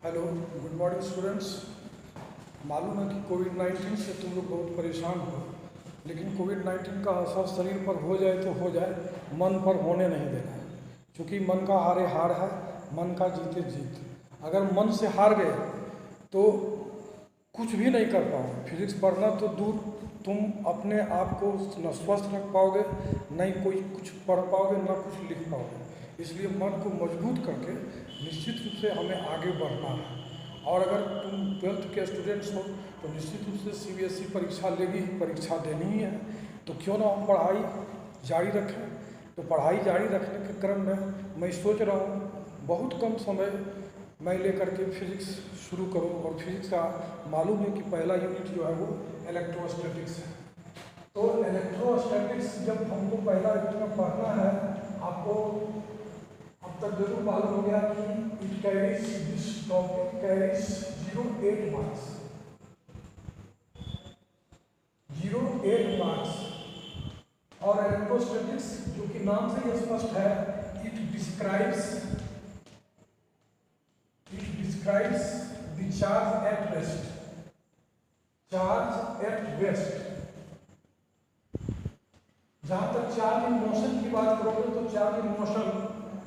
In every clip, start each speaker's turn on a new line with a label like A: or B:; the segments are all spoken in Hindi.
A: Hello, good morning students. मालूम है कि कोविड-19 से तुम लोग बहुत परेशान हो, लेकिन कोविड-19 का असर शरीर पर हो जाए तो हो जाए, मन पर होने नहीं देना है। क्योंकि मन का हारे हार है, मन का जीते जीत। अगर मन से हार गए तो कुछ भी नहीं कर पाओगे। फिजिक्स पढ़ना तो दूर, तुम अपने आप को न स्वस्थ रख पाओगे, न ही कोई कुछ पढ़ पाओगे, न कुछ लिख पाओगे। इसलिए मन को मजबूत करके निश्चित रूप से हमें आगे बढ़ना है। और अगर तुम 12th के स्टूडेंट्स हो तो निश्चित रूप से CBSE परीक्षा लेगी, परीक्षा देनी ही है। तो क्यों ना हम पढ़ाई जारी रखें। तो पढ़ाई जारी रखने के क्रम में मैं सोच रहा हूँ बहुत कम समय मैं लेकर के फिजिक्स शुरू करूँ। और फिजिक्स का मालूम है कि पहला यूनिट जो है वो इलेक्ट्रोस्टैटिक्स है। तो इलेक्ट्रोस्टैटिक्स जब हमको पहला यूनिट पढ़ना है, आपको अब तक जरूर मालूम हो गया कि it carries this topic carries 08 marks, 08 marks. और इलेक्ट्रोस्टैटिक्स जो कि नाम से ही स्पष्ट है, it describes the charge at rest. Charge at rest. जहां तक चार्ज इन मोशन की बात करोगे तो चार्ज इन मोशन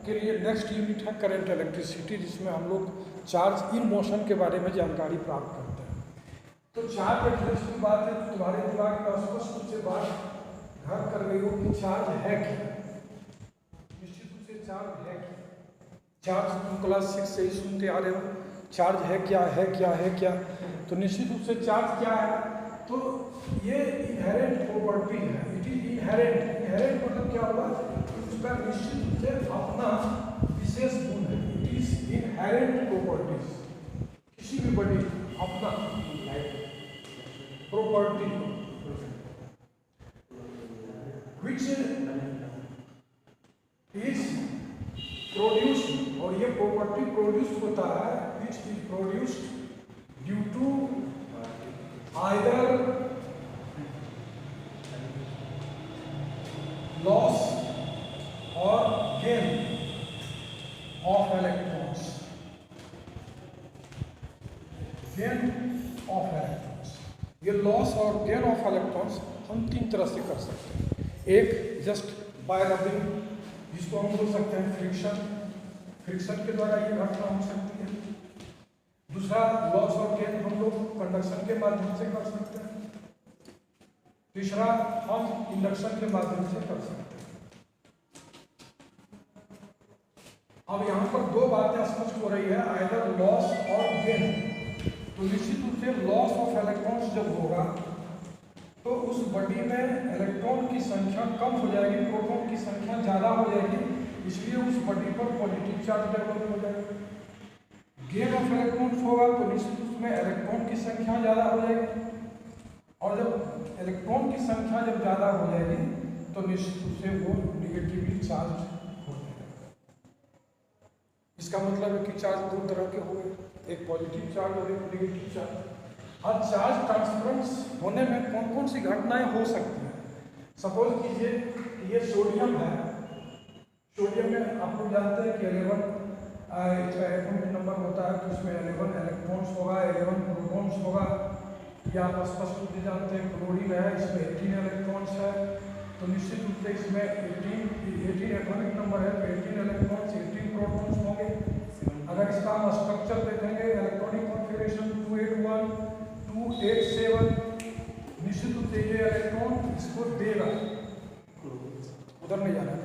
A: के लिए नेक्स्ट यूनिट है करंट इलेक्ट्रिसिटी, जिसमें हम लोग चार्ज इन मोशन के बारे में जानकारी प्राप्त करते हैं। तो चार्ज एट रेस्ट की बात है तो तुम्हारे दिमाग में स्पष्ट रूप से बात घर कर गई हो कि चार्ज है क्या। निश्चित रूप से चार्ज है क्या। चार्ज तुम क्लास 6 से ही सुनते आ रहे हो, चार्ज है क्या है क्या है क्या। तो निश्चित रूप से चार्ज क्या है, तो ये इनहेरेंट प्रॉपर्टी है। इट इज इनहेरेंट मतलब क्या हुआ, उसका निश्चित रूप से अपना विशेष गुण है। It is inherent properties. किसी भी बॉडी अपना प्रॉपर्टी विच इज प्रोड्यूस्ड, और ये प्रॉपर्टी प्रोड्यूस होता है which is produced due to either loss or gain of electrons. Gain of electrons. ये लॉस और गेन ऑफ इलेक्ट्रॉन्स हम तीन तरह से कर सकते हैं। एक जस्ट बाय रबिंग, जिसको हम बोल सकते हैं फ्रिक्शन के द्वारा ये घटना हो सकती है। दूसरा लॉस और गेन हम लोग कंडक्शन के माध्यम से कर सकते हैं। तीसरा हम इंडक्शन के माध्यम से कर सकते हैं। अब यहाँ पर दो बातें स्पष्ट हो रही है, आइदर लॉस और गेन। तो निश्चित रूप से लॉस ऑफ इलेक्ट्रॉन्स जब होगा तो उस बॉडी में इलेक्ट्रॉन की संख्या कम हो जाएगी, प्रोटॉन की संख्या ज़्यादा हो जाएगी, इसलिए उस बॉडी पर पॉजिटिव चार्ज डेवलप हो जाएगा। गेन ऑफ इलेक्ट्रॉन्स होगा तो निश्चित रूप में इलेक्ट्रॉन की संख्या ज़्यादा हो जाएगी, और जब इलेक्ट्रॉन की संख्या जब ज़्यादा हो जाएगी तो निश्चित रूप से वो निगेटिवली चार्ज हो जाएगा। इसका मतलब है कि चार्ज दो तरह के हो गए, एक पॉजिटिव चार्ज और एक निगेटिव चार्ज। अब चार्ज ट्रांसफरेंस होने में कौन कौन सी घटनाएं हो सकती हैं। सपोज कीजिए ये सोडियम है। सोडियम में आप लोग जानते हैं कि 11 इसका एटॉमिक नंबर होता है, तो इसमें 11 इलेक्ट्रॉन्स होगा, 11 प्रोटॉन्स होगा। या आप स्पष्ट रूप से जानते हैं क्लोरीन है, इसमें 18 इलेक्ट्रॉन्स है। तो निश्चित रूप से इसमें 18 एटॉमिक नंबर है, तो 18 इलेक्ट्रॉन्स 18 प्रोटॉन्स होंगे। अगर इसका हम स्ट्रक्चर देखेंगे, इलेक्ट्रॉनिक कॉन्फ़िगरेशन 281 287, निश्चित रूप से ये इलेक्ट्रॉन इसको देगा, उधर नहीं जाना है,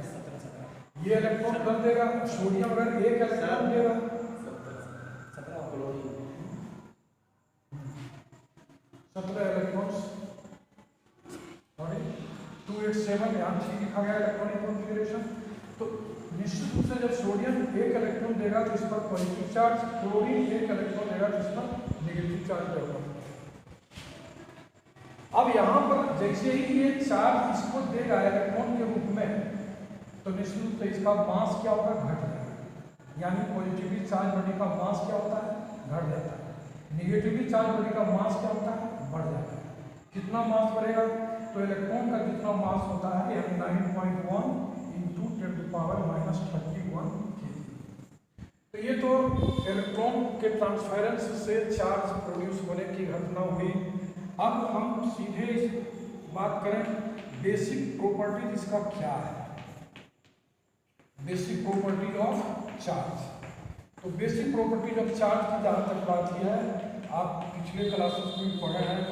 A: ये इलेक्ट्रॉन कर देगा। सोडियम अगर एक इलेक्ट्रॉन देगा, 17 इलेक्ट्रॉन्स, सॉरी 287 यहाँ ठीक लिखा गया इलेक्ट्रॉनिक कॉन्फ़िगरेशन। तो निश्चित रूप से जब सोडियम एक इलेक्ट्रॉन देगा तो इस पर पॉजिटिव चार्ज, क्लोरीन एक इलेक्ट्रॉन देगा तो इस पर नेगेटिव चार्ज होगा। अब यहाँ पर जैसे ही ये चार्ज इसको देगा इलेक्ट्रॉन के रूप में, तो निश्चित रूप से इसका मास क्या होगा, घट जाएगा। यानी पॉजिटिवली चार्ज बॉडी का मास क्या होता है, घट जाता है। निगेटिवली चार्ज बॉडी का मास क्या होता है, बढ़ जाता है। कितना मास बढ़ेगा, तो इलेक्ट्रॉन का जितना मास होता है 9.1 × 10⁻³ kg। तो ये तो इलेक्ट्रॉन के ट्रांसफेरेंस से चार्ज प्रोड्यूस होने की घटना हुई। अब हम सीधे बात करें बेसिक प्रॉपर्टी इसका क्या है, बेसिक प्रॉपर्टी ऑफ चार्ज। तो बेसिक प्रॉपर्टी ऑफ चार्ज की जहाँ तक बात की है, आप पिछले क्लासेस में पढ़े हैं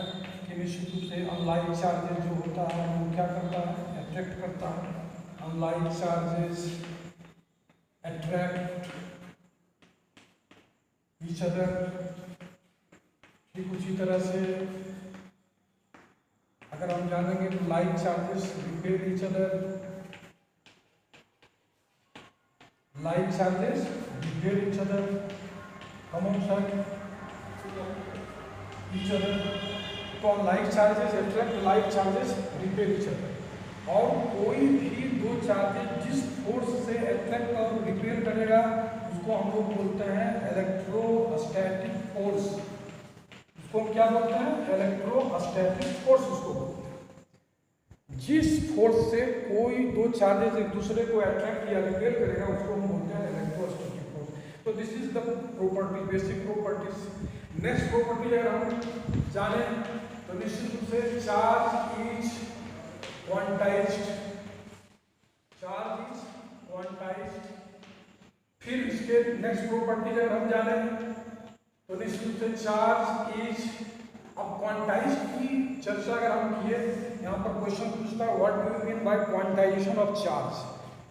A: कि निश्चित रूप से अनलाइक चार्जेस जो होता है वो क्या करता है, अट्रैक्ट करता है। Unlike charges attract each other. ठीक उसी तरह से अगर हम जानेंगे तो like charges repel each other, like charges repel each other, common side each other. तो like charges attract, like charges repel each other. और कोई भी दो चार्जेस जिस फोर्स से अट्रैक्ट और रिपेल करेगा उसको हम लोग बोलते हैं इलेक्ट्रोस्टैटिक फोर्स। उसको हम क्या बोलते हैं, इलेक्ट्रोस्टैटिक फोर्स उसको बोलते हैं। जिस फोर्स से कोई दो चार्जेस एक दूसरे को अट्रैक्ट या रिपेल करेगा उसको हम बोलते हैं इलेक्ट्रोस्टैटिक फोर्स। तो this is the property, basic properties. Next property अगर हम जाने तो निश्चित रूप से charge is quantized, charge is quantized. फिर इसके नेक्स्ट प्रॉपर्टी अगर हम जाने तो निश्चित रूप से चार्ज इज, अब क्वांटाइज्ड की चर्चा अगर हम किए, यहाँ पर क्वेश्चन पूछता है what do you mean by quantization of charge.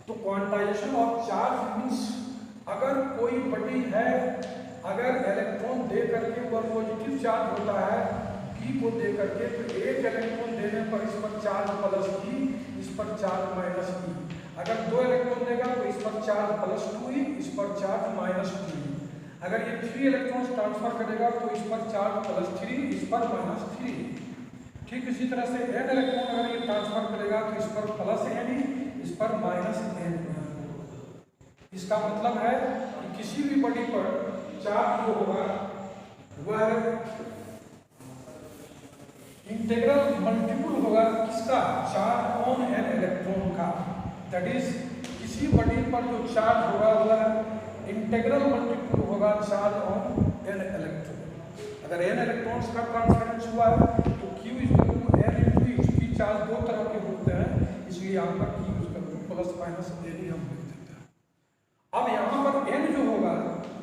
A: तो क्वांटाइजेशन ऑफ चार्ज मीन्स अगर कोई बॉडी है, अगर इलेक्ट्रॉन दे करके वह पॉजिटिव चार्ज होता है बी को दे करके, तो एक इलेक्ट्रॉन देने पर इस पर चार्ज प्लस ई, इस पर चार्ज माइनस ई। अगर दो इलेक्ट्रॉन देगा तो इस पर चार्ज प्लस 2e, इस पर चार्ज माइनस 2e। अगर ये 3 इलेक्ट्रॉन्स ट्रांसफर करेगा तो इस पर चार्ज प्लस 3, इस पर माइनस 3। ठीक इसी तरह से n इलेक्ट्रॉन अगर ये ट्रांसफर करेगा तो इस पर प्लस n, इस पर माइनस n। इसका मतलब है कि किसी भी बॉडी पर चार्ज जो होगा वह इंटीग्रल मल्टीपल होगा किसका, चार्ज ऑन एन इलेक्ट्रॉन का। दैट इज किसी बॉडी पर जो चार्ज होगा वह इंटीग्रल मल्टीपल होगा चार्ज ऑन एन इलेक्ट्रॉन। अगर एन इलेक्ट्रॉन्स का ट्रांसफरेंस हुआ है तो Q is equal to n into h। की चार्ज दो तरह के होते हैं, इसलिए यहाँ पर Q उसका प्लस माइनस n ही हम लिख देते हैं। अब यहाँ पर n जो होगा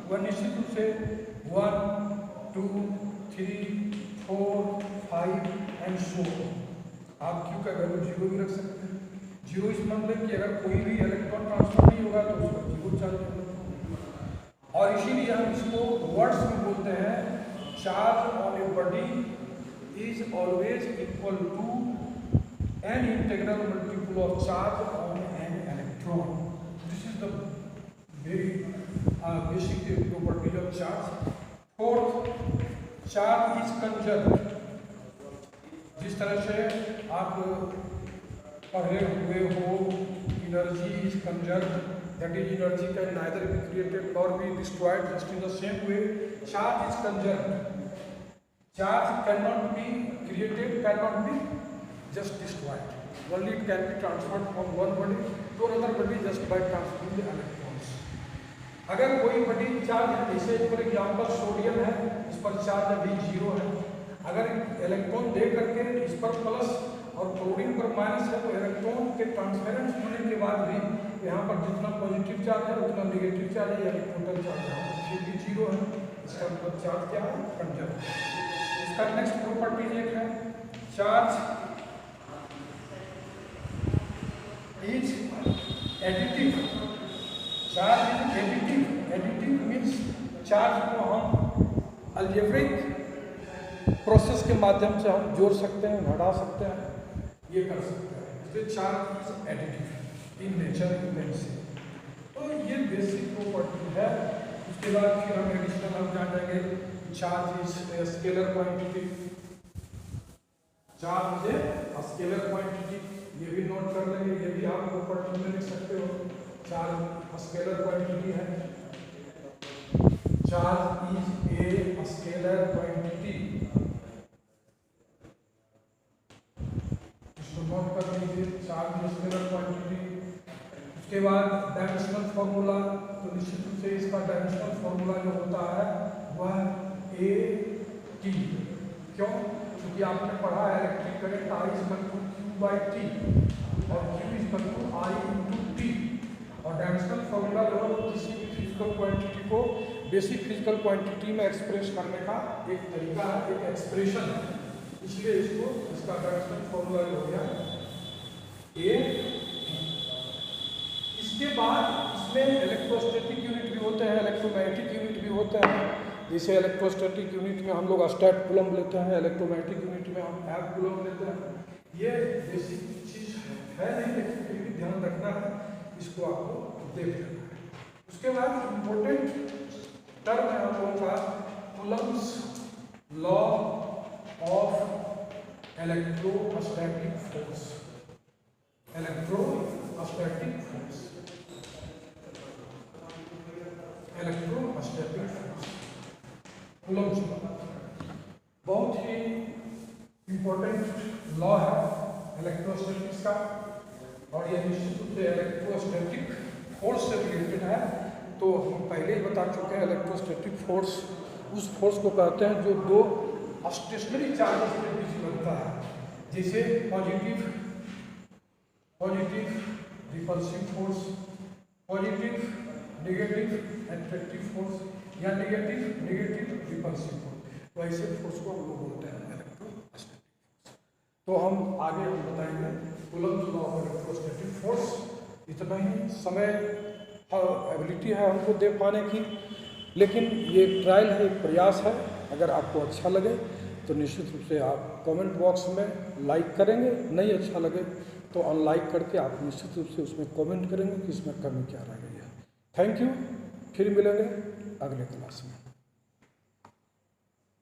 A: वह निश्चित रूप से 1, 2, 3, 4, 5 एंड सो। आप Q का वैल्यू 0 भी रख सकते हैं। 0 इस मतलब कि अगर कोई भी इलेक्ट्रॉन ट्रांसफर नहीं होगा तो उसका 0 चार्ज होगा। और इसीलिए हम इसको वर्ड्स में बोलते हैं charge on a body is always equal to an integral multiple of charge on an electron. This is the very basic property of charge. Fourth, charge is conserved. जिस तरह से आप पढ़े हुए हो energy is conserved, that is energy can neither be created nor be destroyed, just in the same way charge is conserved. Charge can not be created, can not be just destroyed, only it can be transferred from one body to another body just by transferring the electrons. अगर कोई बॉडी चार्ज है, जैसे फॉर एग्जाम्पल सोडियम है, इस पर चार्ज अभी 0 है, अगर इलेक्ट्रॉन दे करके इस पर प्लस और क्लोरीन पर माइनस है तो इलेक्ट्रॉन के ट्रांसफरेंस होने के बाद भी यहाँ पर जितना पॉजिटिव चार्ज है उतना नेगेटिव चार्ज है, यानी टोटल चार्ज है फिर भी 0 है। इसका मतलब चार्ज क्या है, कंजर्व। इसका नेक्स्ट प्रॉपर्टी एक है charge is additive. Charge is additive. Additive means charge को हम अलजेब्रिक प्रोसेस के माध्यम से हम जोड़ सकते हैं, घटा सकते हैं, ये कर सकते हैं। इसलिए charge is additive in nature events. तो ये बेसिक प्रॉपर्टी है। उसके बाद फिर हम एडिशनल हम जान जाएंगे charge is scalar quantity. Charge is scalar quantity, ये भी नोट कर लेंगे, ये भी आप प्रॉपर्टी में लिख सकते हो। चार्ज स्केलर क्वांटिटी है। Charge is a scalar quantity, इसको नोट कर लीजिए, चार्ज स्केलर क्वांटिटी। उसके बाद डायमेंशनल फॉर्मूला तो निश्चित रूप से इसका डायमेंशनल फॉर्मूला जो होता है वह ए टी। क्यों? क्योंकि आपने पढ़ा है electric current I equal to Q by T और Q equal to I into T. और डायमेंशनल फॉर्मूला जो है वो किसी भी फिजिकल क्वांटिटी को बेसिक फिजिकल क्वांटिटी में एक्सप्रेस करने का एक तरीका है, एक एक्सप्रेशन है। इसलिए इसको इसका डायमेंशनल फॉर्मूला जो हो गया ए। इसके बाद इसमें इलेक्ट्रोस्टैटिक यूनिट भी होते हैं, इलेक्ट्रोमैग्नेटिक यूनिट भी होते हैं। जैसे इलेक्ट्रोस्टैटिक यूनिट में हम लोग स्टैट कूलम लेते हैं, इलेक्ट्रोमैग्नेटिक यूनिट में हम एफ कूलम लेते हैं। ये बेसिक चीज है नहीं, लेकिन फिर भी ध्यान रखना है, इसको आपको देख लेना है। उसके बाद इम्पोर्टेंट टर्म है हम लोगों का Coulomb's law of electrostatic force. Electrostatic force, electrostatic force, Coulomb's law बहुत ही इम्पोर्टेंट लॉ है इलेक्ट्रोस्टैटिक्स का, और यह निश्चित रूप से इलेक्ट्रोस्टैटिक फोर्स से रिलेटेड है। तो हम पहले ही बता चुके हैं इलेक्ट्रोस्टैटिक फोर्स उस फोर्स को कहते हैं जो दो स्टेशनरी चार्जेस के बीच बनता है, जैसे positive repulsive force, positive negative attractive force या नेगेटिव रिपल्सिव फोर्स। तो ऐसे फोर्स को हम लोग बोलते हैं इलेक्ट्रोस्टैटिक फोर्स। तो हम आगे बताएंगे Coulomb's law of electrostatic force. इतना ही समय एबिलिटी है हमको दे पाने की, लेकिन ये ट्रायल है, एक प्रयास है। अगर आपको अच्छा लगे तो निश्चित रूप से आप कमेंट बॉक्स में लाइक करेंगे, नहीं अच्छा लगे तो अनलाइक करके आप निश्चित रूप से उसमें कमेंट करेंगे कि इसमें कमी क्या रह गई है। थैंक यू, फिर मिलेंगे अगले क्लास में।